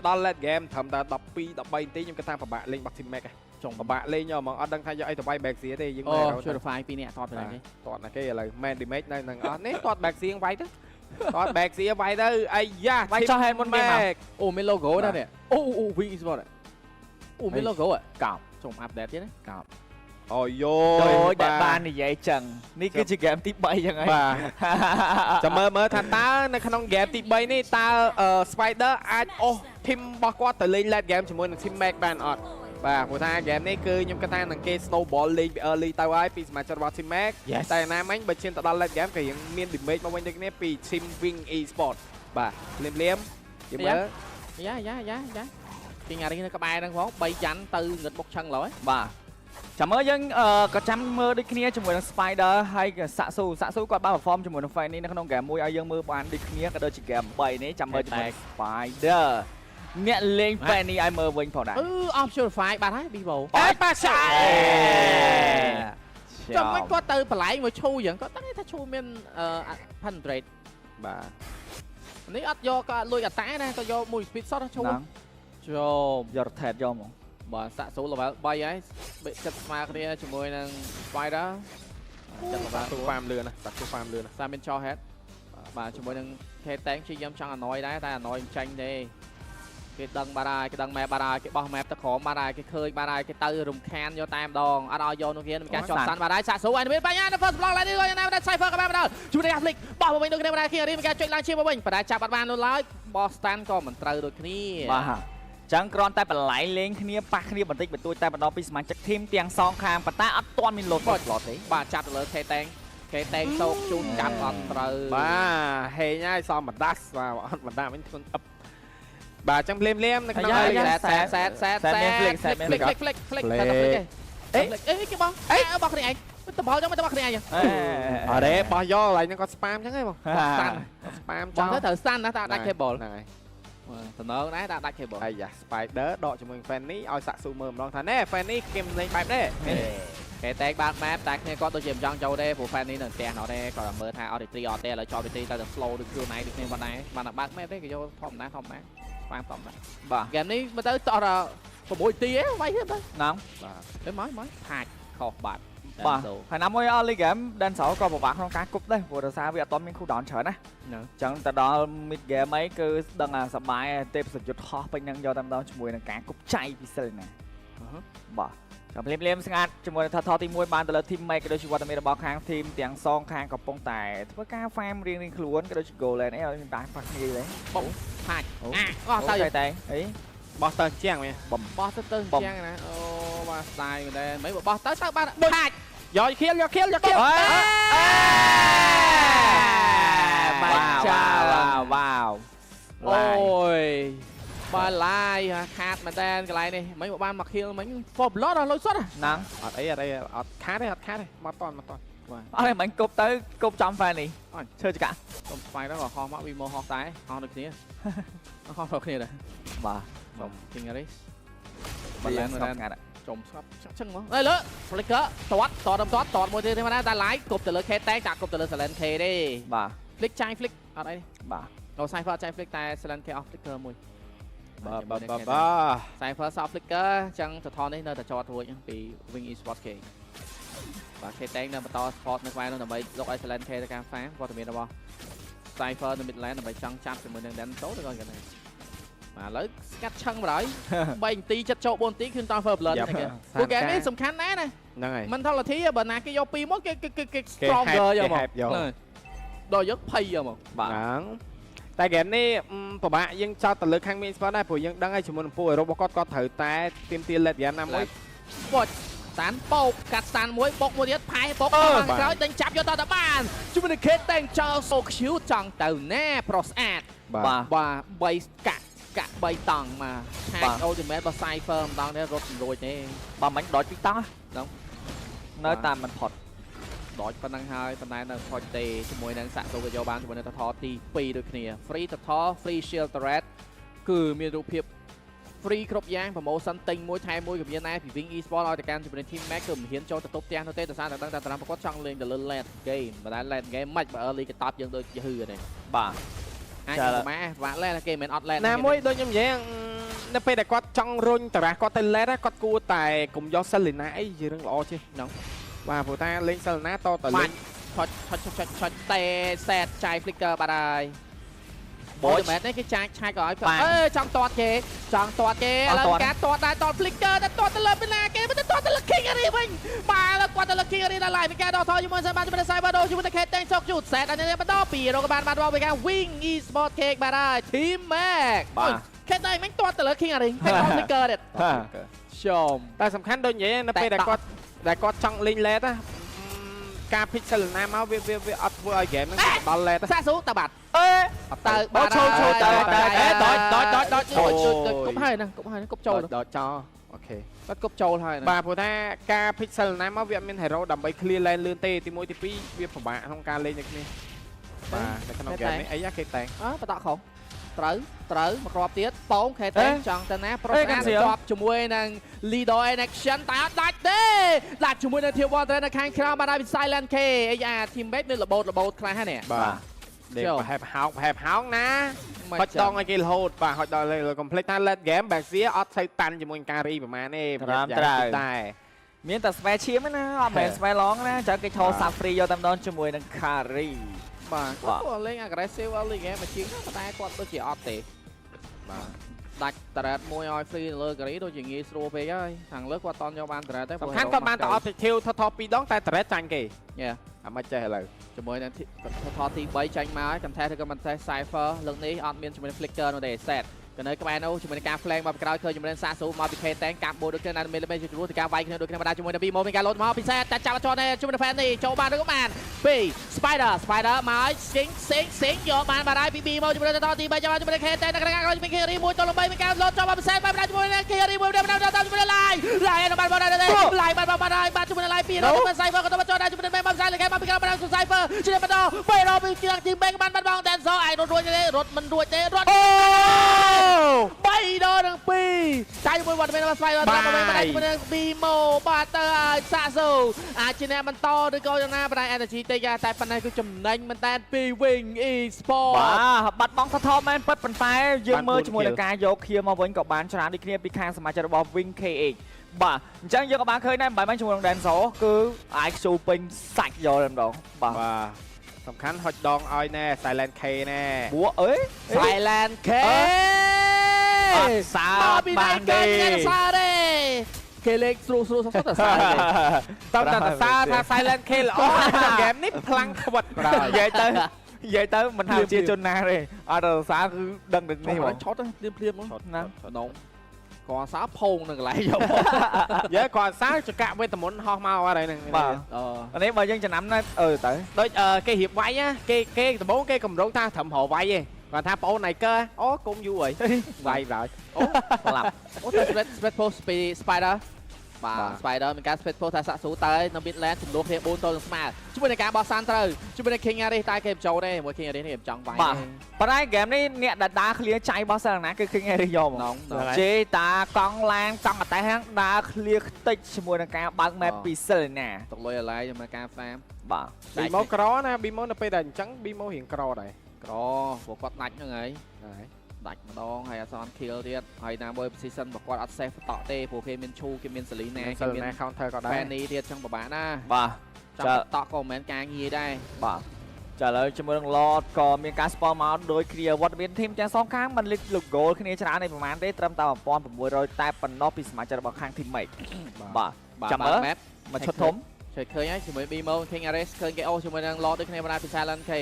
ដល់ late game ត្រឹមតែ12 13ទីខ្ញុំគិតថាពិបាកលេងបាក់ team mac ចុងពិបាកលេងយកហ្មងអត់ដឹងថាយកអីទៅវាយ back ស៊ីទេយើងមើលទៅ Purify 2នាក់តតទៅនេះតតណាគេឥឡូវ main damage នៅនឹងអស់នេះតត back ស៊ីវាយទៅតត back ស៊ីវាយទៅអាយ៉ាវាយចោះ hand មុនមកអូមាន logo ដែរនេះអូ Wing Sport អូមាន logo កោបចុំ update ទៀតណាកោបអូយ៉ូដោយដែលបាននិយាយចឹងនេះគឺជា game ទី3ចឹងហើយបាទចាំមើលថាតើនៅក្នុង game ទី3នេះតើ Spider អាចអូស team របស់គាត់ទៅលេង late game ជាមួយនឹង team mac បានអត់បាទព្រោះថា game នេះគឺខ្ញុំគិតថានឹងគេ snowball លេង early ទៅហើយពីសមាជិករបស់ team mac តែណាមិញបើឈានទៅដល់ late game ក៏យើងមាន damage មកវិញដូចគ្នាពី team wing e-sport បាទលៀមយើងមើលយ៉ាពីងារីនៅក្បែរហ្នឹងផង3ចាន់ទៅងឹតបុកឆឹងឡើយបាទចាំមើលយើងក៏ចាំមើលដូចគ្នាជាមួយនឹង Spider ហើយក៏សាក់ស៊ូគាត់បាន perform ជាមួយនឹង Fanny នៅក្នុង game 1ឲ្យយើងមើលបានដូចគ្នាក៏ដូចជា game 3នេះចាំមើលជាមួយ Spider អ្នកលេង Fanny ឲ្យមើលវិញផងដែរoff Purify បាត់ហើយ Vivo បាត់ឆាចាំមិនគាត់ទៅបន្លែងមកឈូអញ្ចឹងគាត់ដឹងថាឈូមាន100 បាទនេះអត់យកក៏លួយអតាណាក៏យកមួយ speed shot ឈូចូលយក rotate យកហ្មងបាទសាក់ស៊ូ level 3ហើយចិត្តស្មើគ្នាជាមួយនឹង Spider ចិត្ត level ទូ farm លឿនណាសាក់ទូ farm លឿនណាសាមានចោ head បាទជាមួយនឹង K-Tank ព្យាយាមចង់ annoy ដែរតែ annoy មិនចាញ់ទេគេដឹងបាត់ហើយគេដឹង map បាត់ហើយគេបោះ map ទៅក្រោមបាត់ហើយគេឃើញបាត់ហើយគេទៅរំខានយកតែម្ដងអត់ឲ្យយកនោះគេមានការជាប់សាន់បាត់ហើយសាក់ស៊ូហើយមានបញ្ហានៅ first block ឡើយនេះក៏យ៉ាងណាដែរ Cypher ក៏បានដល់ជួយនឹង Flick បោះមកវិញដូចគ្នាបាត់ហើយគេមានការចុចឡើងឈាមមកវិញប៉ុន្តែចាប់បាត់បាននោះឡើយបោះ stand ក៏មិនត្រូវដូចគ្នាបាទចឹងគ្រាន់តែបន្លែងលេងគ្នាប៉ះគ្នាបន្តិចបន្តួចតែម្ដងពីសមាជិកធីមទាំងសងខាងប៉ុន្តែអត់ទាន់មានលោតទេបាទចាប់ទៅលើ K-Tank សោកជូនចាប់អត់ត្រូវបាទហេងហើយសមបណ្ដាស់បាទអត់បណ្ដាវិញធ្ងន់អឹបបាទចឹងភ្លាមនៅក្នុងសែត flick អេគេបោះបោះគ្នាឯងទៅបោះចឹងមិនទៅបោះគ្នាឯងអរេបោះយកកន្លែងហ្នឹងគាត់ spam ចឹងហ៎បងសាន់ spam ចោលទៅត្រូវសាន់ណាតែដាច់ cable ហ្នឹងហើយតំណងដែរតែដាច់ cable អាយ៉ា Spider ដកជាមួយ Fanny ឲ្យសាក់ស៊ូមើលម្ដងថាណែ Fanny គេមិនលេងបែបនេះគេតែបាក់ map តែគ្នាគាត់ដូចជាមិនចង់ចូលទេព្រោះ Fanny នៅផ្ទះនោះទេគាត់មើលថាអត់រីអត់ទេឥឡូវចោលទីទៅ slow ដូចខ្លួនឯងដូចគ្នាបាត់ដែរបានតែបាក់ map ទេគេយកធម្មតាស្វាងធម្មតាបាទ game នេះមើលទៅតោះ6ទីហ៎វាយទៅហ្នឹងបាទមកហាច់ខុសបាត់បាទហើយណាមួយ early game Dancer ក៏ពិបាកក្នុងការគប់ដែរព្រោះដោយសារវាអត់ទាន់មាន cooldown ច្រើនណាអញ្ចឹងទៅដល់ mid game អីគឺដឹងថាសប្បាយទេប្រយុទ្ធហោះពេញហ្នឹងយកតែម្ដងជាមួយនឹងការគប់ចៃពិសេសណាបាទចាំភ្លាមស្ងាត់ជាមួយនឹង Turtle ទី1បានទៅលើ team mate ក៏ដូចជាវត្តមានរបស់ខាង team ទាំងសងខាងកំពុងតែធ្វើការ farm រៀងខ្លួនក៏ដូចជា goal lane អីឲ្យមានបានប៉ះគ្នាទេបងហាច់អស់ទៅតែអីបោះទៅជាងមែនបោះទៅជាងណាអូបាទស្ដាយមែនទេមិនបោះទៅបានហាច់យកខៀលបាច់ចាវ៉ាវអូយបាទឡាយខាតមែនតើកន្លែងនេះមិនបានមកខៀលមិញ for blood អស់លុយសុទ្ធហ្នឹងអត់អីអត់ខាតទេមកតន់បាទអត់មិញគប់ទៅគប់ចំ fan នេះឈើចកាសុំស្វែងដល់ហោះមកវីម៉ូហោះតែហោះដូចគ្នាហោះដូចគ្នាដែរបាទសុំ King Aris បាឡើងស្ងាត់ចុំស្ងាត់ចឹងមកអើលើ flicker តមួយទៀតទេមកតែ live គប់ទៅលើ K តែចាក់គប់ទៅលើ Silent K ទេបាទ flick ចាញ់ flick អត់អីបាទអូ Cypher ចាញ់ flick តែ Silent K off flicker មួយបាទ Cypher soft flicker ចឹងទៅថននេះនៅតែចតរួចពី Wing Esports K បាទ K តែងនៅបន្ត support នៅក្បែរនោះដើម្បីយកឲ្យ Silent K ទៅកាន់ farm វត្តមានរបស់ Cypher នៅ mid lane ដើម្បីចង់ចាប់ជាមួយនឹង Danto ទៅគាត់ហ្នឹងបាទឥឡូវស្កាត់ឆឹងបណ្ដោយ3នាទីចិត្តចូល4នាទីគឺត First Blood ហ្នឹងគេពួកគេនេះសំខាន់ណាស់ហ្នឹងហើយ mentality បើណាគេយក2មកគេ stronger យកមកដល់យកភ័យយកមកបាទហ្នឹងតែហ្គេមនេះពិបាកយើងចោតទៅលើខាង main spot ដែរព្រោះយើងដឹងហើយជាមួយនឹងពួករបស់គាត់ត្រូវតែទៀមទា let game ណាមួយបុចសានបោកកាត់សានមួយបុកមួយទៀតផាយបុកក្រោយដេញចាប់យកតបានជាមួយនឹង K តែងចោលសូខ្ជូចង់ទៅណាប្រុសស្អាតបាទ3កាក់3តង់មកហាច់ ultimate របស់ Cypher ម្ដងនេះរត់មិនរួចទេបើមិនដច2តង់ហ្នឹងនៅតាមមិនផុតដចប៉ុណ្ណឹងហើយប៉ុន្តែនៅផុតទេជាមួយនឹងសាក់សូក៏យកបានជាមួយនឹង Turtle ទី2ដូចគ្នា free Turtle free shield turret គឺមានរូបភាព free គ្រប់យ៉ាង promotion ទិញមួយថែមមួយក៏មានដែរពី Wing Esports ឲ្យទៅកាន់ជាមួយនឹង Team Mac គឺមិនហ៊ានចូលទៅទប់ផ្ទះនោះទេដោយសារតែដឹងតែតារាប្រកួតចង់លេងទៅលើ late game បើតែ late game មិនបើ early គេតបយើងដូចយឺទេបាទអាចប្រមាណបាក់លែនគេមិនអត់លែនណាមួយដូចខ្ញុំនិយាយ នៅពេលដែលគាត់ចង់រុញតារ៉ាគាត់ទៅលេតគាត់គួរតែកុំយកសិលីណាអីជារឿងល្អចេះហ្នឹងបាទព្រោះថាលេងសិលីណាតតលេង ឆាច់តែសេតចាយ flicker បាត់ហើយបូចមែនទេគេចាយឆាច់ក៏ឲ្យចង់តតគេឥឡូវការតតដែរតត flicker តែតតទៅលើពីណាគេមិនទៅតតទៅលើ king រីវិញបាទឥឡូវគាត់ទៅលើ king រីដល់ហើយមានការដកថយជាមួយសិនបានជាមួយ cyber ដូជាមួយ K តែងសុកជូតសេតអានេះបន្តពីរកបានមកពីការ wing e-sport cake បាទហើយ team mac បាទ K តែមិនតតទៅលើ king រីតែត flicker ទៀតชม តែសំខាន់ដូចនិយាយនៅពេលដែលគាត់ចង់លេងលេតការភិកសិលណាមកវាអត់ធ្វើឲ្យហ្គេមហ្នឹងដល់លេត សាស៊ូតបាត់ អេ ទៅបាត់គប់ហើយណាគប់ចូល ដល់ចោអូខេ គាត់គប់ចូលហើយ បាទព្រោះថាការភិកសិលណាមកវាអត់មាន hero ដើម្បី clear lane លឿនទេទី1ទី2វាពិបាកក្នុងការលេងដូចនេះបាទនៅក្នុងហ្គេមនេះអីគេតែង បតក់ខុសត្រូវមកគ្រាប់ទៀតប៉ងខេតែចង់ទៅណាប្រុសស្អាតជាប់ជាមួយនឹង leader action តែអត់ដាច់ទេដាច់ជាមួយនឹង tier 1 trainer ខាងក្រៅបានឲ្យ silent k អីអា teammate នៅរបូតខ្លះហ្នឹង បាទដេកប្រហែលហោងណាហុចដងឲ្យគេរហូតបាទហុចដល់លេង complete ថា late game បាក់សៀអត់ស្ូវតាន់ជាមួយការរីប្រហែលទេតែមានតែ spare ឈាមណាអត់មែន spare long ណាចាំគេឈរ sub free យកតែម្ដងជាមួយនឹង carry បាទគាត់លេង aggressive early game មកជាងតែគាត់ដូចជាអត់ទេបាទដាច់តារ៉េតមួយឲ្យ free លើ carry ដូចជាងាយស្រួលពេកហើយខាងលើគាត់អត់យកបានតារ៉េតទេសំខាន់គាត់បានតែ objective ថត2ដងតែតារ៉េតចាញ់គេអាមិនចេះឥឡូវជាមួយនឹងថតទី3ចាញ់មកហើយ contest ឬក៏មិន test cipher លើកនេះអត់មានជាមួយនឹង flicker នោះទេ set ក៏នៅក្បែរនោះជាមួយនឹងការ flank មកពីក្រោយឃើញជាមួយនឹងសាស៊ូមកពី K តែងកាប់បូដូចគ្នាណាមេជួយទៅការវាយគ្នាដូចគ្នាម្ដងជាមួយនឹង Bimo មានការលោតមកពិសេសតែចាប់អត់ជាប់ទេជាមួយនឹង fan នេះចូលបានឬក៏បាន2 spider មក សិងយកបានបាត់ហើយពី Bimo ជាមួយនឹងទី3ចាប់ជាមួយនឹង K តែងនៅខាងក្រោយមាន K រីមួយទៅ3មានការលោតចូលមកពិសេសបានជាមួយនឹង K រីមួយដល់ជាមួយនឹង line បានបាត់ដែរ line បានបាត់ហើយបានជាមួយនឹង line 2ដល់ cypher ក៏ទៅចូលដែរជាមួយនឹង Map ផ្សាយលើ K មកពីក្រោយបាន cypher ជួយបន្តពេលរកពីទី3បានបាត់បង Dancer ឯរត់រួចទេរត់មិនរួចទេរត់3ដល់នឹង2ចាយមួយវត្តមានមកស្វែងរកតាមអ្វីមិនដែរជាមួយនឹង Bimo បាទទៅឲ្យសាក់សូអាចជាអ្នកបន្តឬក៏យ៉ាងណាបណ្ដាញ energy តិចតែប៉ុណ្ណេះគឺចំណេញមែនតើពី Wing e-sport បាទបាត់បង់ថមែនពិតប៉ុន្តែយើងមើលជាមួយនឹងការយកខៀមកវិញក៏បានច្រើនដូចគ្នាពីខាងសមាជិករបស់ Wing KH បាទអញ្ចឹងយើងក៏បានឃើញដែរមិនជាមួយនឹង Dancer គឺអាចខ្ជូលពេញសាច់យកតែម្ដងបាទសំខាន់ហុចដងឲ្យណែ silent k ណែបួអើយ silent k អត់សាបានទេគេលេខស្រួលសុទ្ធតែសាតើតែសាថា silent k ល្អក្នុងហ្គេមនេះខ្លាំងខ្វិតនិយាយទៅមិនថាជាជនណាទេអត់ទៅសាគឺដឹងដូចនេះហ្មងឆត់ភ្លាមហ្នឹងណាដងគាត់សាផោងនៅកន្លែងយកយើគាត់សាចកវេទមន្តហោះមកអត់ហ្នឹងបាទអានេះបើយើងចំណាំណាទៅដូចគេរៀបវាយគេដំបូងគេកម្រងថាត្រឹមរវាយទេគាត់ថាបងអូនណៃកើអូគុំយូរអីវាយឡើយអូស្លាប់អូតែ spread post ពី spider បាទ spider មានការ spread post ថាសាក់ស៊ូទៅនៅ mid lane ចំនួនគ្នា4ទៅនឹងស្មើជាមួយនឹងការបោះសានត្រូវជាមួយនឹង king aris តែគេបញ្ចូលទេមួយ king aris នេះចង់វាយបាទប៉ុន្តែ game នេះអ្នកដែលដើរ clear ចៃរបស់សាណាគឺ king aris យកហ្មងជេតាកង់ឡានកង់អតេះហ្នឹងដើរ clear ខ្ទេចជាមួយនឹងការបើក map ពីសិលណាទុកលុយអាឡៃជាមួយការ farm បាទ Bimo ក្រណា Bimo នៅពេលដែលអញ្ចឹង Bimo រៀងក្រដែរក្រព្រោះគាត់ដាច់ហ្នឹងហើយដាច់ម្ដងហើយអត់សន kill ទៀតហើយណាមួយ position របស់គាត់អត់ safe តក់ទេព្រោះគេមានឈូគេមានសលីណាគេមាន counter ក៏ដែរ Fanny ទៀតចឹងពិបាកណាបាទចាំតក់ក៏មិនមែនការងារដែរបាទចាឥឡូវជាមួយនឹង Lord ក៏មានការ spawn មកដោយ clear វត្តមាន team ទាំងសងខាងមិនលេច goal គ្នាច្រើនទេប្រហែលទេត្រឹមតែ 1600 តែប៉ុណ្ណោះពីសមាជិករបស់ខាង team mate បាទចាំមើលមកឈុតធំជួយឃើញហើយជាមួយ Bimo King Ares ឃើញគេអូជាមួយនឹង Lord ដូចគ្នាបណ្ដាពី Silent K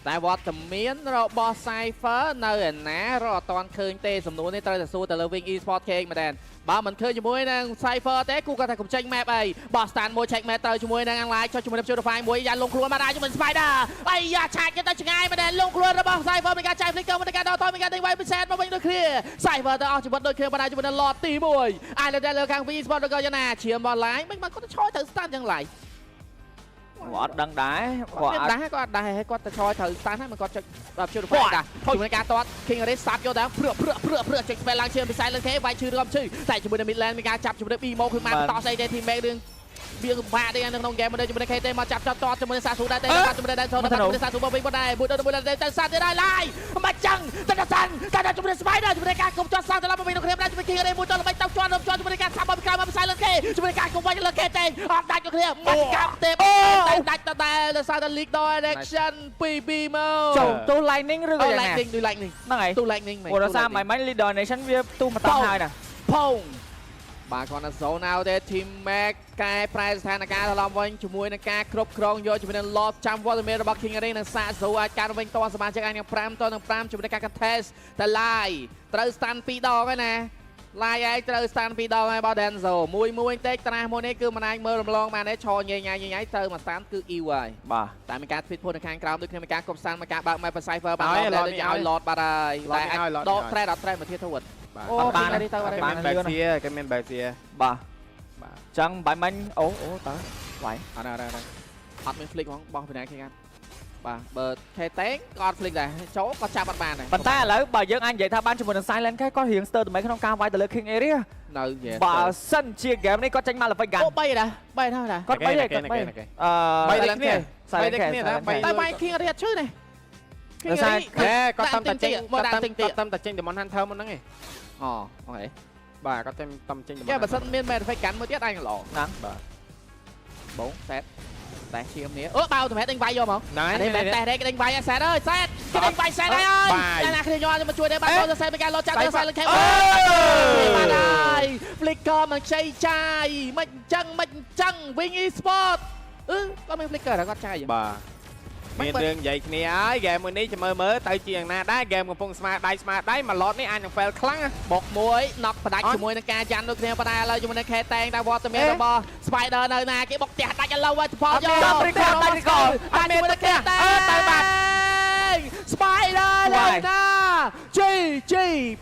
តែវត្តមានរបស់ Cypher នៅឯណារកអត់ទាន់ឃើញទេសំណួរនេះត្រូវតែសួរទៅលើ Wing e-sport King មែនបើមិនឃើញជាមួយនឹង Cypher ទេគូគាត់ថាកុំចេញ map អីបោះ stand មួយ check map ទៅជាមួយនឹង Online ចុះជាមួយនឹង Purify មួយយ៉ាលងខ្លួនមកដែរជាមួយ Spider អាយ៉ាឆាច់ទៅឆ្ងាយមែនលងខ្លួនរបស់ Cypher មានការចាយ flicker មានការដកថយមានការដេញវាយពិសេសមកវិញដូចគ្នា Cypher ទៅអស់ជីវិតដូចគ្នាបណ្ដាជាមួយនឹង Lord ទី1អាយលើខាង Wing e-sport ក៏យ៉ាងណាឈាម Online មិនគាត់ទៅឆយទៅ stand យ៉ាងឡៃអត់ដឹងដែរគាត់ដែរគាត់ទៅឆយត្រូវស្តានហើយមិនគាត់ចុចដល់ជួយរកដែរជាមួយនឹងការតត King Aris សាប់យកដែរព្រឹកចុច spell ឡើងឈាមពិស័យលើគេវាយឈឺរំឈឺតែជាមួយនឹង Midland មានការចាប់ជាមួយនឹង Bimo គឺមកតស្អីទេ team mate រឿង វាបាក់ទេនៅក្នុងហ្គេមមួយជាមួយនឹង KT មកចាប់តជាមួយនឹងសាស៊ូដែរតែជាមួយនឹងជាមួយនឹងសាស៊ូមកវិញដែរមួយដល់មួយតែសាទៀតដែរឡាយមិនចឹងតែសាន់តែជាមួយនឹង Spider ជាមួយនឹងការគុំជាប់សាទៅឡើងមកវិញក្នុងគ្នាដែរជាមួយ King មួយដល់ល្បិចតោជាប់ជាមួយនឹងការសាប់មកពីក្រោយមកផ្សាយលើគេជាមួយនឹងការគុំវិញលើ KT អត់ដាច់គ្នាមកកាប់ទេតែដាច់តែសាទៅ League Direction 2B មកចូលទូ Lightning ឬក៏យ៉ាងណា Lightning ទូ Lightning ហ្នឹងហើយ ទូ Lightning ព្រោះសារមិន Leader Nation វាទូមកតោះហើយណា ផុងបាទគាត់ណាសូនអោទេ Team Mac កែប្រែស្ថានភាពត្រឡប់វិញជាមួយនឹងការគ្រប់គ្រងយកជាមួយនឹង Lob ចាំវត្តមានរបស់ King Ring និងសាស៊ូអាចការវិញតសមាជិកអាចនឹង5តនឹង5ជាមួយនឹងការ contest តែ Lai ត្រូវ stand 2ដងហើយណា Lai ឯងត្រូវ stand 2ដងហើយបើ Denzo មួយតិចត្រាស់មួយនេះគឺមិនអាចមើលរំលងបានទេឈរញ៉ៃត្រូវមក stand គឺ E ហើយ បាទ តែមានការ fit នៅខាងក្រោមដូចគ្នាមានការគប់ stand មកការបើក map cipher បានដល់ឲ្យ Lord បាត់ហើយតែអាចដក thread អត់ thread មកទៀតទៅអូបាននេះទៅបាន មានបែកសៀគេមានបែកសៀ បាទចឹងបាយមិញអូតើវាយ អត់មាន flick ហ្មងបោះពីណាគេកាន់បាទបើ KT ក៏អត់ flick ដែរចូលក៏ចាប់អត់បានដែរ ប៉ុន្តែឥឡូវបើយើងអាចនិយាយថាបានជាមួយនឹង Silent គេគាត់រៀងស្ទើរតែក្នុងការវាយទៅលើ King Area នៅ បើសិនជា game នេះគាត់ចេញមកល្បិចកាន់ អូ3ដែរ3ហើយដែរ គាត់3ទេគាត់3 3គ្នា Silent គ្នា Silent គ្នាណា តែ Mike King Area ឈឺនេះ ដោយសារ គាត់តាមតែចេញ មកដាក់ទិញទៀត តាមតែចេញ Demon Hunter មុនហ្នឹងឯង អូអូខេ បាទគាត់តាមចេញ គេបើសិនមាន Mad Effect កាន់មួយទៀតអញល្អ ហ្នឹង បាទ បងសែតតែឈាមនេះអូបើទៅមែនដេញវាយយកមក ណែ នេះមែនតែដេញវាយសែតអើយសែតគេដេញវាយសែតហើយតែណាគ្នាញ័រមកជួយដែរបាទទៅសែតមានការលោតចាក់ទៅសែតលើខេបាទហើយ Flicker មកខ្ចីចាយមិនអញ្ចឹង Wing Esport គាត់មាន Flicker តែគាត់ចាយ បាទមានរឿងនិយាយគ្នាហើយហ្គេមមួយនេះចាំមើលទៅជាយ៉ាងណាដែរហ្គេមកំពុងស្មារតីមកឡតនេះអាចនឹង fail ខ្លាំង បុកមួយណក់ផ្ដាច់ជាមួយនឹងការយ៉ាន់ដូចគ្នាប៉ុន្តែឥឡូវជាមួយនឹង K Tank តែវត្តមានរបស់ Spider នៅណាគេបុកផ្ទះដាច់ឥឡូវទៅផលយកដាច់ជាមួយនឹង K Tank ទៅបាត់ Spider នៅណា GG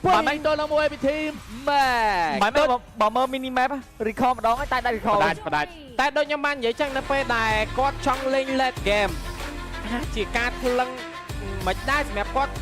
ពុយទៅលើមួយពីធីម Mac បាយមើលបើមើល mini map recall ម្ដងហើយតែដាច់ recall ផ្ដាច់តែដូចខ្ញុំបាននិយាយចឹងនៅពេលដែលគាត់ចង់លេង late game ជាការថ្លឹងមិនដែរសម្រាប់គាត់